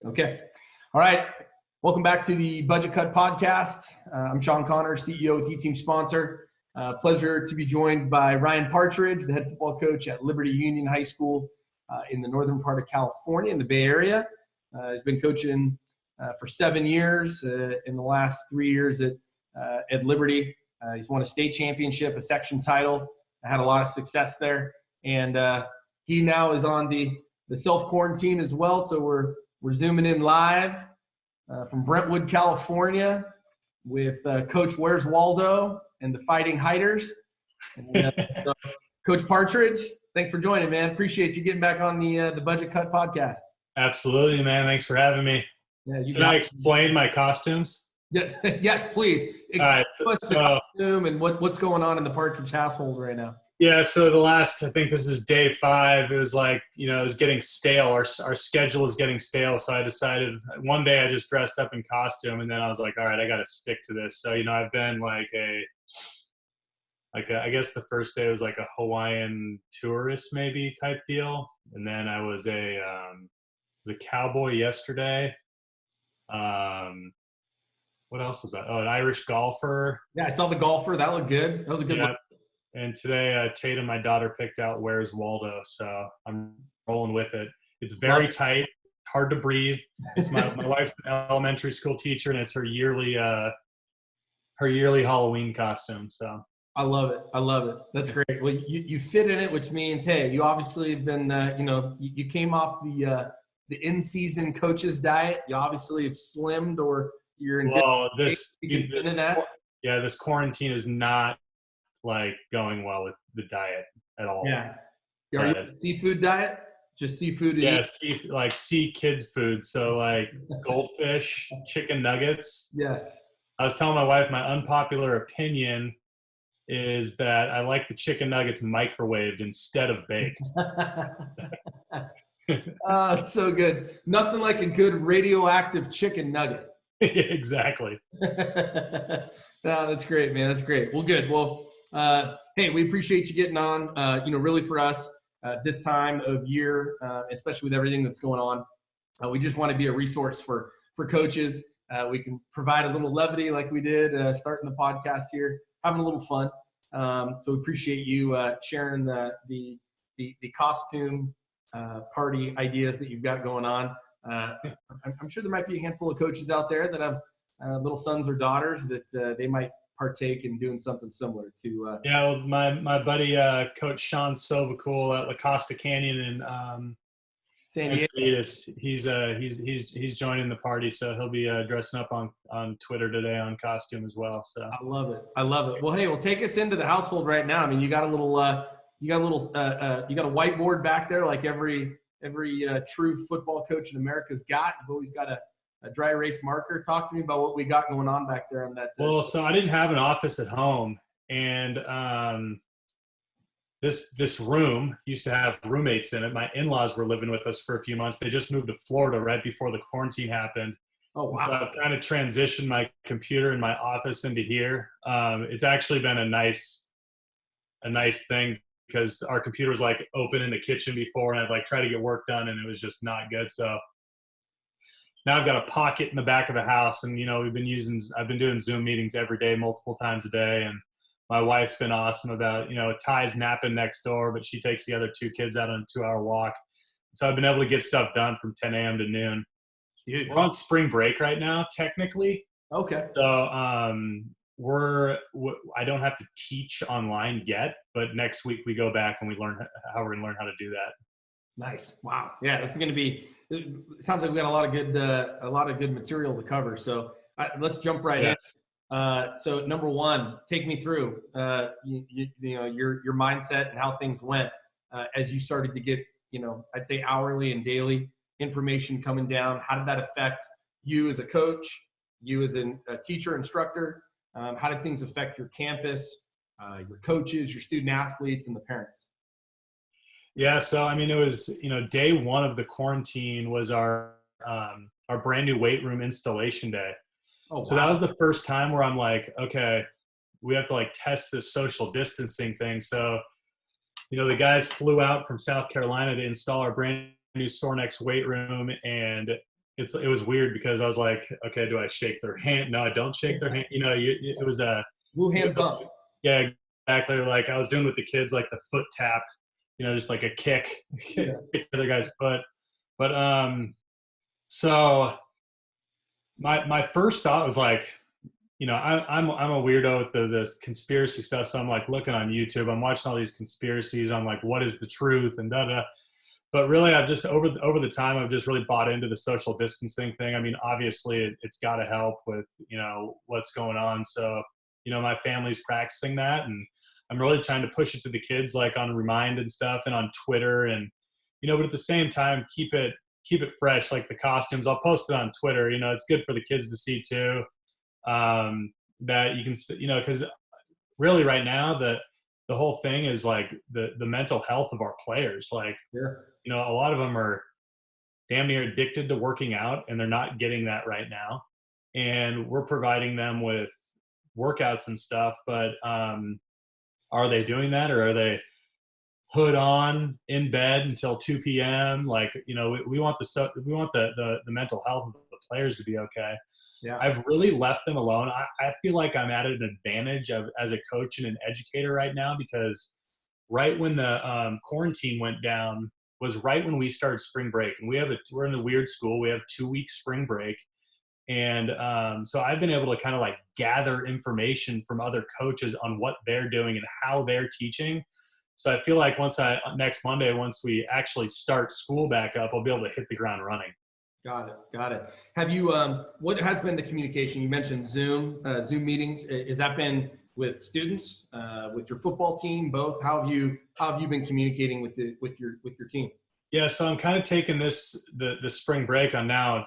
Okay. All right. Welcome back to the Budget Cut Podcast. I'm Sean Connor, CEO, D-Team sponsor. Pleasure to be joined by Ryan Partridge, the head football coach at Liberty Union High School in the northern part of California in the Bay Area. He's been coaching for 7 years. In the last 3 years at Liberty, he's won a state championship, a section title, had a lot of success there. And he now is on the self-quarantine as well. So we're zooming in live from Brentwood, California with Coach Where's Waldo and the Fighting Hiders. And, so, Coach Partridge, thanks for joining, man. Appreciate you getting back on the Budget Cut Podcast. Absolutely, man. Thanks for having me. Yeah, Can I explain my costumes? Yes, yes, please. Explain to us the costume and what's going on in the Partridge household right now. Yeah, so I think this is day 5. It was like, it was getting stale. Our schedule is getting stale. So I decided one day I just dressed up in costume, and then I was like, all right, I got to stick to this. So, I've been I guess the first day was like a Hawaiian tourist maybe type deal. And then I was a cowboy yesterday. What else was that? Oh, an Irish golfer. Yeah, I saw the golfer. That looked good. That was a good look. And today, Tatum, my daughter, picked out Where's Waldo. So I'm rolling with it. It's very tight. It's hard to breathe. It's my wife's an elementary school teacher, and it's her yearly Halloween costume. So I love it. I love it. That's great. Well, you fit in it, which means, hey, you obviously have been, you came off the in-season coach's diet. You obviously have slimmed, or you're in. Well, this quarantine is not like going well with the diet at all. Yeah. Are you on a seafood diet? Just seafood? Sea kid food. So like goldfish, chicken nuggets. Yes. I was telling my wife my unpopular opinion is that I like the chicken nuggets microwaved instead of baked. Oh, it's so good. Nothing like a good radioactive chicken nugget. Exactly. No, that's great, man. That's great. Well, good. Well, hey, we appreciate you getting on. Really for us this time of year, especially with everything that's going on, we just want to be a resource for coaches. We can provide a little levity like we did starting the podcast here, having a little fun. So we appreciate you sharing the costume party ideas that you've got going on. I'm sure there might be a handful of coaches out there that have little sons or daughters that they might partake in doing something similar to. Well, my buddy Coach Sean Sovacool at La Costa Canyon in San Diego. He's joining the party, so he'll be dressing up on Twitter today on costume as well. So I love it. Well, hey, take us into the household right now. I mean, you got a whiteboard back there, like every true football coach in America's got. You've always got a dry erase marker. Talk to me about what we got going on back there on that. Well, so I didn't have an office at home, and this room used to have roommates in it. My in-laws were living with us for a few months. They just moved to Florida right before the quarantine happened. Oh, wow. So I've kind of transitioned my computer and my office into here. It's actually been a nice thing because our computer was like open in the kitchen before, and I'd like try to get work done, and it was just not good. So now I've got a pocket in the back of the house, and I've been doing Zoom meetings every day, multiple times a day, and my wife's been awesome about, Ty's napping next door, but she takes the other 2 kids out on a 2-hour walk. So I've been able to get stuff done from 10 a.m. to noon. Dude. We're on spring break right now, technically. Okay. So I don't have to teach online yet, but next week we go back and we're going to learn how to do that. Nice. Wow. Yeah, this is going to be. It sounds like we got a lot of good material to cover. So let's jump right in. So number one, take me through your mindset and how things went as you started to get I'd say hourly and daily information coming down. How did that affect you as a coach, you as a teacher, instructor? How did things affect your campus, your coaches, your student athletes, and the parents? Yeah, so I mean, it was day 1 of the quarantine was our brand new weight room installation day. Oh, wow. So that was the first time where I'm like, okay, we have to like test this social distancing thing. So the guys flew out from South Carolina to install our brand new Sornex weight room, and it was weird because I was like, okay, do I shake their hand? No, I don't shake their hand. It was a Blue hand bump. yeah, exactly. Like I was doing with the kids, like the foot tap, just like a kick, kick the other guy's foot. But so my first thought was like, I'm a weirdo with this conspiracy stuff. So I'm like looking on YouTube, I'm watching all these conspiracies on like what is the truth and da da. But really, I've just over the time, I've just really bought into the social distancing thing. I mean, obviously, it's got to help with what's going on. So my family's practicing that, and I'm really trying to push it to the kids, like on Remind and stuff, and on Twitter, and but at the same time, keep it fresh. Like the costumes, I'll post it on Twitter. It's good for the kids to see too. That you can, because really right now the whole thing is like the mental health of our players. Like, a lot of them are damn near addicted to working out, and they're not getting that right now. And we're providing them with workouts and stuff, but are they doing that, or are they hood on in bed until 2 p.m.? Like, we want the mental health of the players to be okay. Yeah. I've really left them alone. I feel like I'm at an advantage as a coach and an educator right now, because right when the quarantine went down was right when we started spring break, and we're in the weird school. We have 2 weeks spring break. And so I've been able to kind of like gather information from other coaches on what they're doing and how they're teaching. So I feel like next Monday, once we actually start school back up, I'll be able to hit the ground running. Got it. Have you, what has been the communication? You mentioned Zoom meetings. Has that been with students, with your football team, both? How have you been communicating with your team? Yeah. So I'm kind of taking the spring break on now,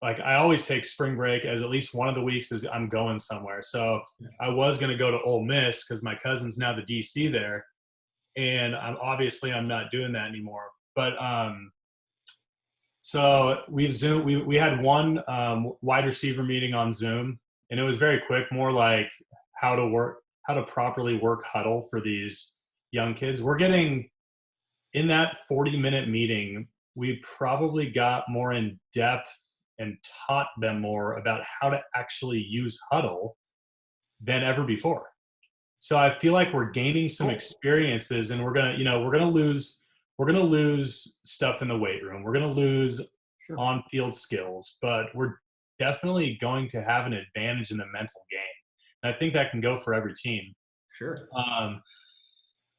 like I always take spring break as at least one of the weeks is I'm going somewhere. So I was going to go to Ole Miss because my cousin's now the DC there. And I'm not doing that anymore. But so we had one wide receiver meeting on Zoom, and it was very quick, more like how to properly work huddle for these young kids. We're getting in that 40-minute meeting, we probably got more in depth and taught them more about how to actually use huddle than ever before. So I feel like we're gaining some experiences, and we're gonna lose stuff in the weight room. We're gonna lose on-field skills, but we're definitely going to have an advantage in the mental game. And I think that can go for every team. Sure.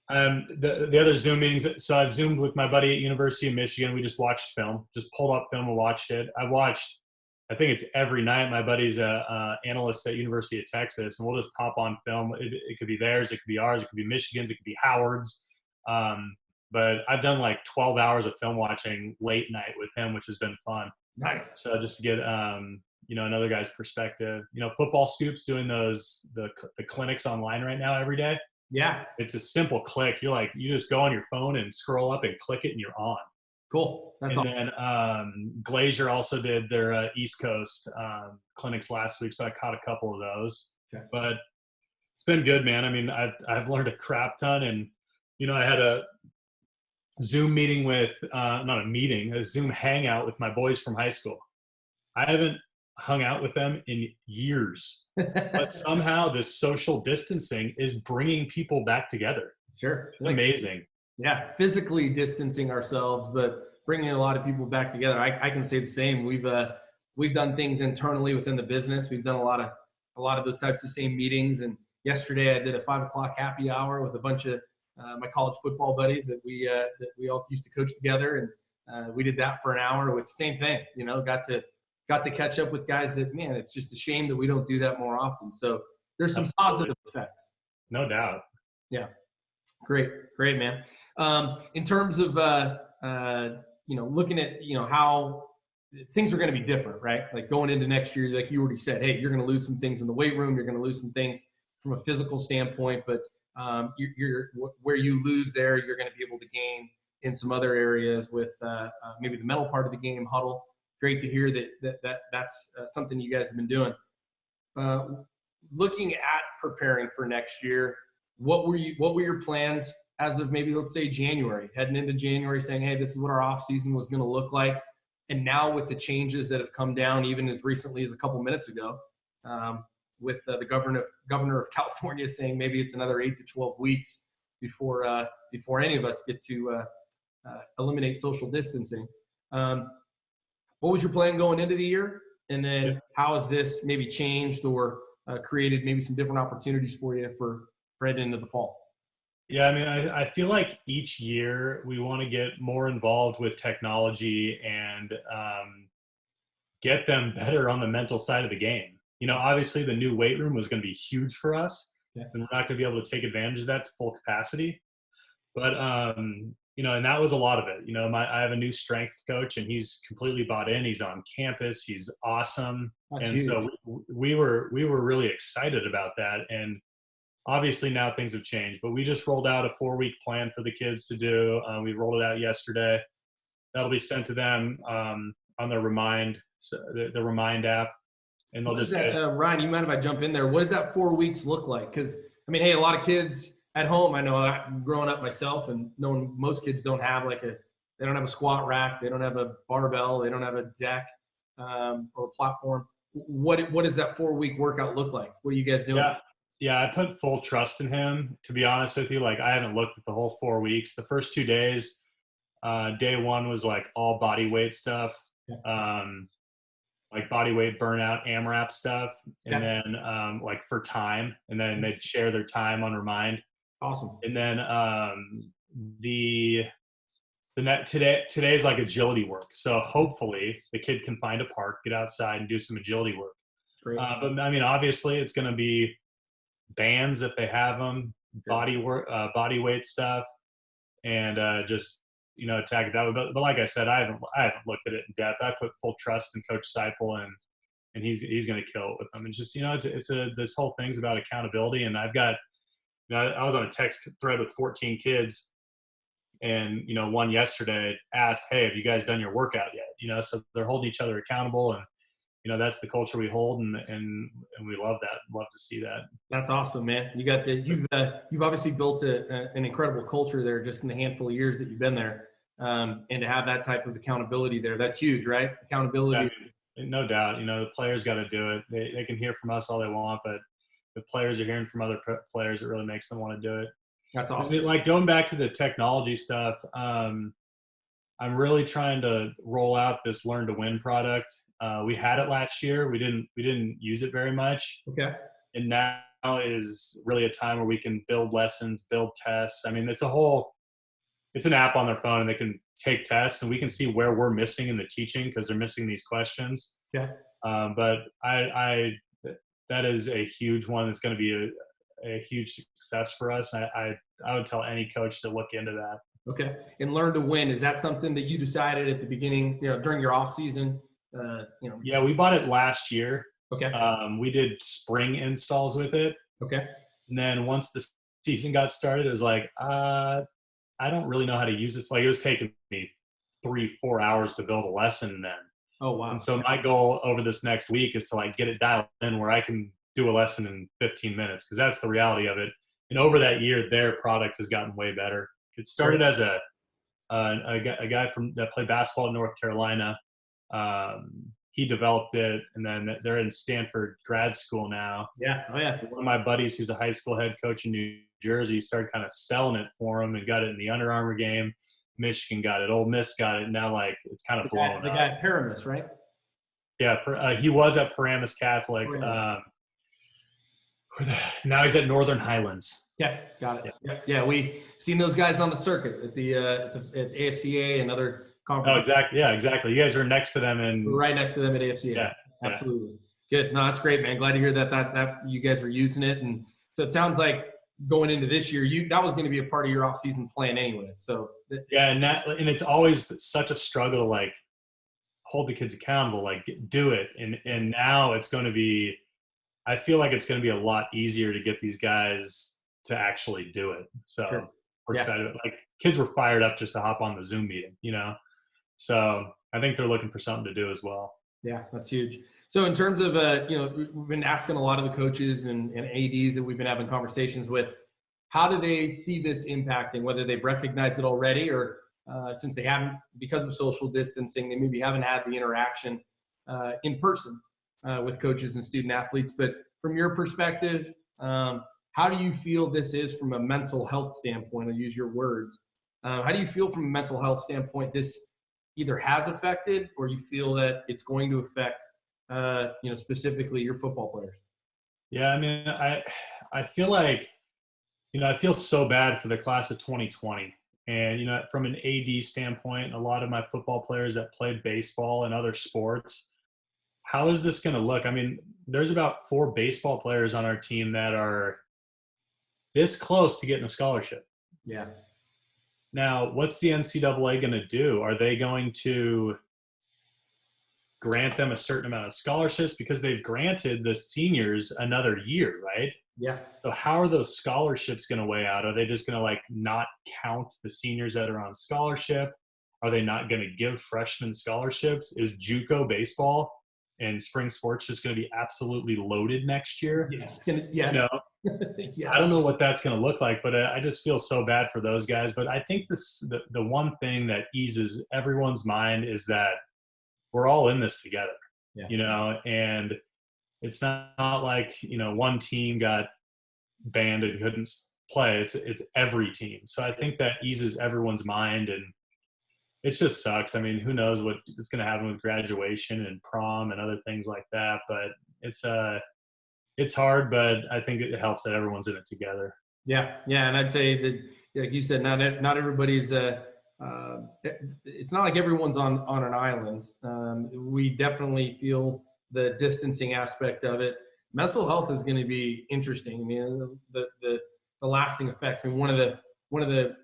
The other Zoom meetings. So I've Zoomed with my buddy at University of Michigan. We just watched film, just pulled up film and watched it. I think it's every night. My buddy's a analyst at University of Texas, and we'll just pop on film. It could be theirs, it could be ours, it could be Michigan's, it could be Howard's. But I've done like 12 hours of film watching late night with him, which has been fun. Nice. So just to get another guy's perspective. Football Scoops doing the clinics online right now every day. Yeah. It's a simple click. You just go on your phone and scroll up and click it, and you're on. Cool. Then Glazier also did their East Coast clinics last week, so I caught a couple of those. Okay. But it's been good, man. I mean, I've learned a crap ton, and I had a Zoom meeting with a Zoom hangout with my boys from high school. I haven't hung out with them in years, but somehow this social distancing is bringing people back together. Sure. It's amazing. Yeah, physically distancing ourselves, but bringing a lot of people back together. I can say the same. We've done things internally within the business. We've done a lot of those types of same meetings. And yesterday I did a 5 o'clock happy hour with a bunch of my college football buddies that we all used to coach together, and we did that for an hour. With the same thing, got to catch up with guys that, man, it's just a shame that we don't do that more often. So there's some positive effects. No doubt. Yeah. Great, man. In terms of, looking at, how things are going to be different, right? Like going into next year, like you already said, hey, you're going to lose some things in the weight room. You're going to lose some things from a physical standpoint, but you're where you lose there, you're going to be able to gain in some other areas with maybe the mental part of the game, huddle. Great to hear that's something you guys have been doing. Looking at preparing for next year, what were your plans as of maybe, let's say, January, heading into January, saying, hey, this is what our off season was going to look like? And now with the changes that have come down, even as recently as a couple minutes ago, with the governor of California saying maybe it's another 8 to 12 weeks before any of us get to eliminate social distancing. What was your plan going into the year? And then how has this maybe changed or created maybe some different opportunities for you for heading into the fall? Yeah, I mean, I feel like each year we want to get more involved with technology and get them better on the mental side of the game. You know, obviously the new weight room was going to be huge for us, and we're not going to be able to take advantage of that to full capacity. But, you know, and that was a lot of it. You know, I have a new strength coach, and he's completely bought in. He's on campus. He's awesome. That's and huge. So we were really excited about that. And obviously now things have changed, but we just rolled out a 4-week plan for the kids to do. We rolled it out yesterday. That'll be sent to them on the Remind app. And they'll just Ryan, you mind if I jump in there? What does that 4 weeks look like? Because, I mean, hey, a lot of kids at home, I know growing up myself and knowing most kids don't have they don't have a squat rack. They don't have a barbell. They don't have a deck or a platform. What does that 4-week workout look like? What are you guys doing? Yeah, I put full trust in him, to be honest with you. Like, I haven't looked at the whole 4 weeks. The first 2 days, day one was like all body weight stuff, like body weight burnout, AMRAP stuff. And then like for time, and then they'd share their time on Remind. Awesome. And then today's like agility work. So hopefully the kid can find a park, get outside and do some agility work. Great. But I mean, obviously it's going to be bands if they have them, body weight stuff, and just, you know, attack it that way. But like I said, I haven't looked at it in depth. I put full trust in Coach Seipel, and he's going to kill it with them. It's just, you know, this whole thing's about accountability. And I've got, you know, I was on a text thread with 14 kids, and, you know, one yesterday asked, "Hey, have you guys done your workout yet?" You know, so they're holding each other accountable, and, you know, that's the culture we hold, and we love that. Love to see that. That's awesome, man. You've obviously built an incredible culture there just in the handful of years that you've been there, and to have that type of accountability there, that's huge, right? Accountability. Yeah, no doubt. You know, the players got to do it. They can hear from us all they want, but the players are hearing from other players. It really makes them want to do it. That's awesome. Like, going back to the technology stuff, I'm really trying to roll out this Learn to Win product. We had it last year. We didn't use it very much. Okay. And now is really a time where we can build lessons, build tests. I mean, it's an app on their phone, and they can take tests, and we can see where we're missing in the teaching because they're missing these questions. Yeah. But that is a huge one. It's going to be a huge success for us. And I would tell any coach to look into that. Okay. And Learn to Win, is that something that you decided at the beginning, you know, during your off season? Yeah, we bought it last year. Okay. We did spring installs with it. Okay. And then once the season got started, it was like, I don't really know how to use this. Like, it was taking me 3-4 hours to build a lesson then. Oh, wow. And so my goal over this next week is to, like, get it dialed in where I can do a lesson in 15 minutes, because that's the reality of it. And over that year, their product has gotten way better. It started as a guy that played basketball in North Carolina. He developed it, and then they're in Stanford grad school now. Yeah. Oh, yeah. One of my buddies, who's a high school head coach in New Jersey, started kind of selling it for him and got it in the Under Armour game. Michigan got it. Ole Miss got it. And now, like, it's kind of blowing up. The guy at Paramus, right? Yeah. He was at Paramus Catholic. Now he's at Northern Highlands. Yeah. Got it. Yeah. We seen those guys on the circuit at the AFCA and other conferences. Oh, exactly. Yeah, exactly. You guys are next to them, and we're right next to them at AFCA. Yeah. Absolutely. Good. No, that's great, man. Glad to hear that you guys were using it. And so it sounds like going into this year, that was going to be a part of your off-season plan anyway. So yeah, and it's always such a struggle to, like, hold the kids accountable, like, do it. And now it's going to be, I feel like it's going to be a lot easier to get these guys to actually do it. So sure. We're excited. Like, kids were fired up just to hop on the Zoom meeting, you know? So I think they're looking for something to do as well. Yeah, that's huge. So in terms of, we've been asking a lot of the coaches and ADs that we've been having conversations with, how do they see this impacting, whether they've recognized it already or since they haven't, because of social distancing, they maybe haven't had the interaction in person with coaches and student athletes. But from your perspective, how do you feel this is from a mental health standpoint? I'll use your words. How do you feel from a mental health standpoint this either has affected or you feel that it's going to affect, specifically your football players? Yeah, I mean, I feel like, I feel so bad for the class of 2020. And, from an AD standpoint, a lot of my football players that played baseball and other sports, how is this going to look? I mean, there's about 4 baseball players on our team that are this close to getting a scholarship. Yeah. Now, what's the NCAA going to do? Are they going to grant them a certain amount of scholarships because they've granted the seniors another year, right? Yeah. So how are those scholarships going to weigh out? Are they just going to not count the seniors that are on scholarship? Are they not going to give freshmen scholarships? Is JUCO baseball and spring sports just going to be absolutely loaded next year? Yeah, it's going to, yes. Yeah. I don't know what that's going to look like, but I just feel so bad for those guys. But I think the one thing that eases everyone's mind is that we're all in this together, and it's not like, one team got banned and couldn't play. It's every team. So I think that eases everyone's mind, and it just sucks. I mean, who knows what is going to happen with graduation and prom and other things like that, but it's hard, but I think it helps that everyone's in it together. Yeah. Yeah. And I'd say that, like you said, not everybody's, it's not like everyone's on an island. We definitely feel the distancing aspect of it. Mental health is going to be interesting. I mean, the lasting effects. I mean, one of the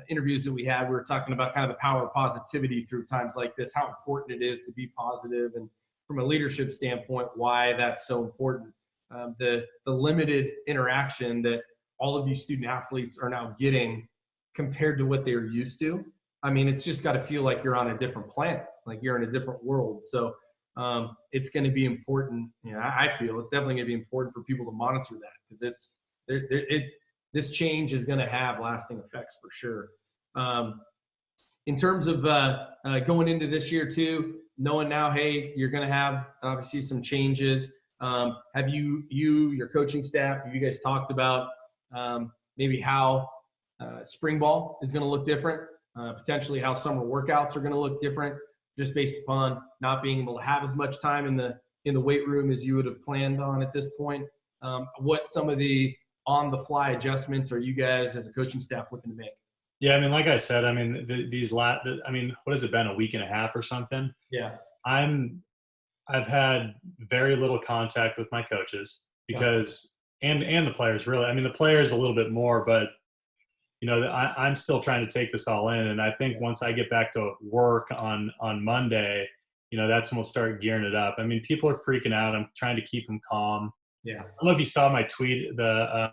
interviews that we had, we were talking about kind of the power of positivity through times like this, how important it is to be positive, and from a leadership standpoint, why that's so important. The limited interaction that all of these student athletes are now getting compared to what they were used to. I mean, it's just got to feel like you're on a different planet, like you're in a different world. So it's going to be important. I feel it's definitely going to be important for people to monitor that, because this change is going to have lasting effects for sure. In terms of going into this year too, knowing now, hey, you're going to have obviously some changes. Have your coaching staff, have you guys talked about maybe how spring ball is going to look different, potentially how summer workouts are going to look different, just based upon not being able to have as much time in the weight room as you would have planned on at this point? What some of the on-the-fly adjustments are you guys as a coaching staff looking to make? Yeah, I mean, like I said, I mean, what has it been, a week and a half or something? Yeah. I've had very little contact with my coaches because, and the players really. I mean, the players a little bit more, but I'm still trying to take this all in. And I think once I get back to work on Monday, that's when we'll start gearing it up. I mean, people are freaking out. I'm trying to keep them calm. Yeah. I don't know if you saw my tweet, the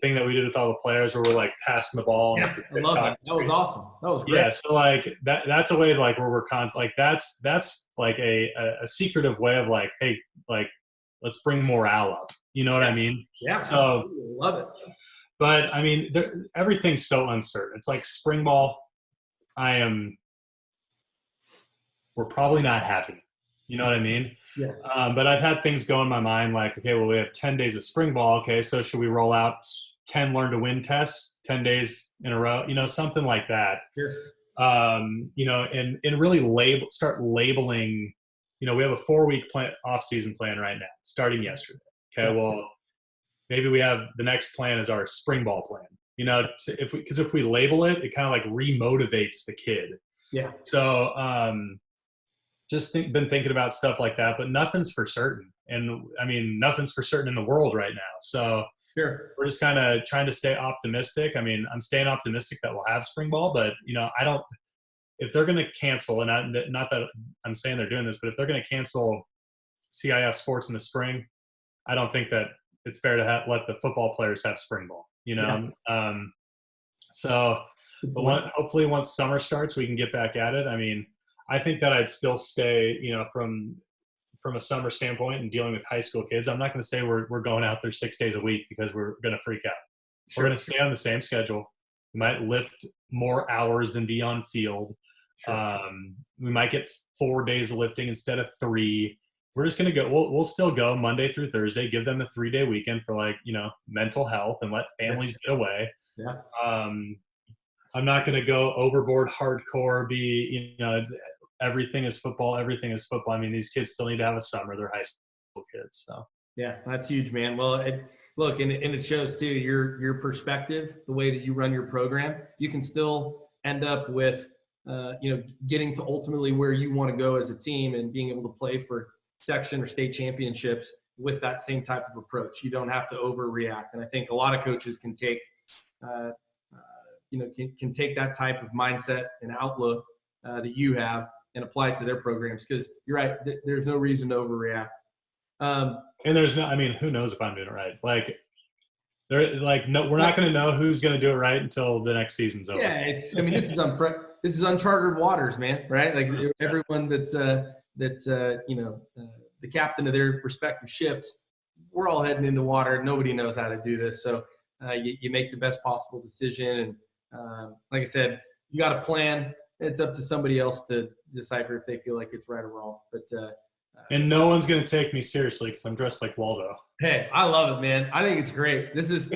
thing that we did with all the players where we're passing the ball. Yeah, I love that. That was awesome. That was great. Yeah. So that's a way to where we're that's like a secretive way of hey, let's bring morale up. You know what I mean? Yeah. So love it. But I mean, everything's so uncertain. It's like spring ball. We're probably not happy. You know what I mean? Yeah. But I've had things go in my mind okay, well, we have 10 days of spring ball. Okay, so should we roll out 10 learn to win tests, 10 days in a row? Something like that. Sure. And really start labeling. We have a 4-week off-season plan right now, starting yesterday. Okay, well, maybe we have the next plan is our spring ball plan. If we label it, it kind of remotivates the kid. Yeah. So been thinking about stuff like that, but nothing's for certain. And I mean, nothing's for certain in the world right now. So sure, we're just kind of trying to stay optimistic. I mean, I'm staying optimistic that we'll have spring ball, but if they're going to cancel, and not that I'm saying they're doing this, but if they're going to cancel CIF sports in the spring, I don't think that it's fair to let the football players have spring ball, Yeah. But hopefully once summer starts, we can get back at it. I mean, I think that I'd still stay, from a summer standpoint and dealing with high school kids. I'm not going to say we're going out there 6 days a week because we're going to freak out. Sure. We're going to stay on the same schedule. We might lift more hours than be on field. Sure. We might get 4 days of lifting instead of 3. We're just going to go, we'll still go Monday through Thursday, give them a 3-day weekend for like, mental health and let families get away. Yeah. I'm not going to go overboard hardcore, everything is football. Everything is football. I mean, these kids still need to have a summer. They're high school kids. So yeah, that's huge, man. Well, look, and it shows too, your perspective, the way that you run your program, you can still end up with, getting to ultimately where you want to go as a team and being able to play for section or state championships with that same type of approach. You don't have to overreact. And I think a lot of coaches can take, can take that type of mindset and outlook that you have and apply it to their programs. Because you're right, there's no reason to overreact. And there's no, I mean, who knows if I'm doing it right? Like, no, we're not going to know who's going to do it right until the next season's over. Yeah, this is uncharted waters, man. Right? Like everyone that's the captain of their respective ships, we're all heading into water. Nobody knows how to do this, so you make the best possible decision. And like I said, you got a plan. It's up to somebody else to decipher if they feel like it's right or wrong. But and no one's going to take me seriously because I'm dressed like Waldo. Hey, I love it, man. I think it's great. This is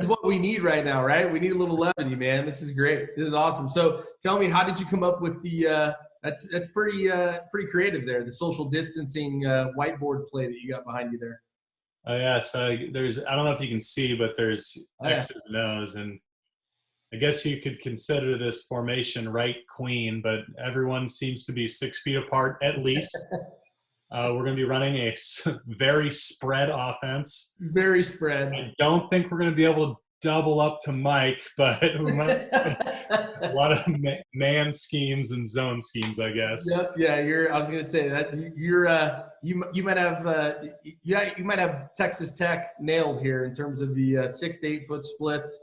what we need right now, right? We need a little levity, man. This is great. This is awesome. So tell me, how did you come up with the that's pretty creative there, the social distancing whiteboard play that you got behind you there? Oh, yeah. So there's, I don't know if you can see, but there's X's and O's. And I guess you could consider this formation right queen, but everyone seems to be 6 feet apart at least. We're going to be running a very spread offense. Very spread. I don't think we're going to be able to double up to Mike, but we might a lot of man schemes and zone schemes, I guess. Yep. Yeah. I was going to say that you might have Texas Tech nailed here in terms of the 6 to 8 foot splits,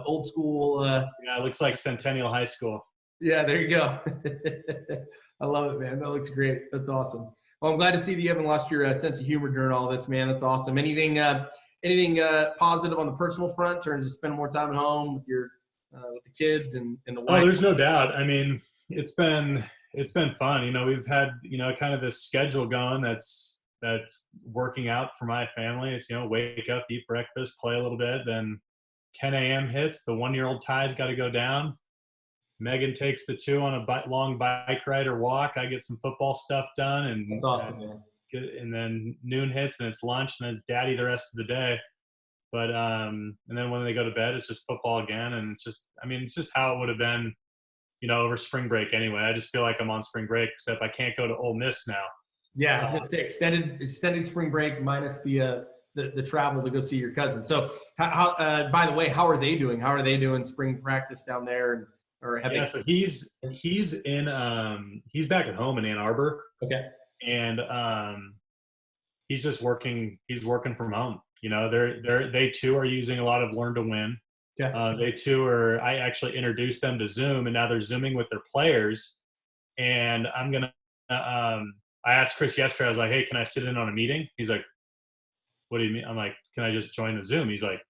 old school. Yeah, it looks like Centennial High School. Yeah, there you go. I love it, man. That looks great. That's awesome. Well, I'm glad to see that you haven't lost your sense of humor during all this, man. That's awesome. Anything positive on the personal front in terms of spending more time at home with with the kids and the wife? Oh, there's no doubt. I mean, it's been fun. We've had kind of this schedule going that's working out for my family. It's wake up, eat breakfast, play a little bit, then 10 a.m. hits. The 1-year-old Ty's got to go down. Megan takes the 2 on a long bike ride or walk. I get some football stuff done, and that's awesome, man. And then noon hits, and it's lunch, and it's daddy the rest of the day. But and then when they go to bed, it's just football again, and it's just how it would have been, over spring break anyway. I just feel like I'm on spring break, except I can't go to Ole Miss now. Yeah, I was gonna say extended spring break minus the travel to go see your cousin. So, how by the way, how are they doing? How are they doing spring practice down there? So he's he's back at home in Ann Arbor. Okay. And he's just working. He's working from home. They too are using a lot of Learn to Win. Yeah. They too are. I actually introduced them to Zoom, and now they're Zooming with their players. And I'm gonna. I asked Chris yesterday. I was like, "Hey, can I sit in on a meeting?" He's like, "What do you mean?" I'm like, "Can I just join the Zoom?" He's like,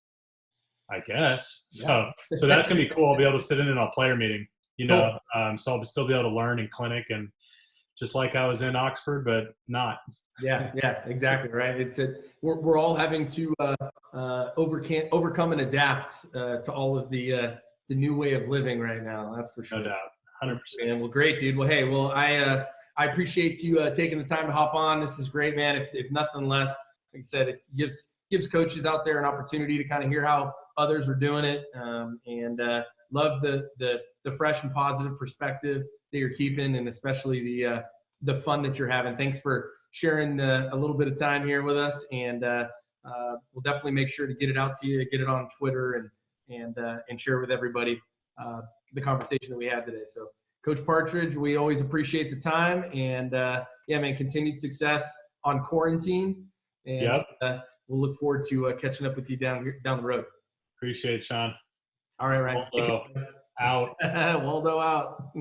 I guess. Yeah. So that's going to be cool. I'll be able to sit in on a player meeting, Cool. So I'll still be able to learn in clinic, and just like I was in Oxford, but not. Yeah, exactly. Right. We're all having to overcome and adapt to all of the new way of living right now. That's for sure. No doubt. 100%. Well, great, dude. Well, hey, I appreciate you taking the time to hop on. This is great, man. If nothing less, like I said, it gives coaches out there an opportunity to kind of hear how others are doing it, and love the fresh and positive perspective that you're keeping, and especially the fun that you're having. Thanks for sharing a little bit of time here with us, and we'll definitely make sure to get it out to you, get it on Twitter, and share with everybody the conversation that we had today. So, Coach Partridge, we always appreciate the time, and man, continued success on quarantine, and we'll look forward to catching up with you down the road. Appreciate it, Sean. All right, Ryan. Waldo out. Waldo out.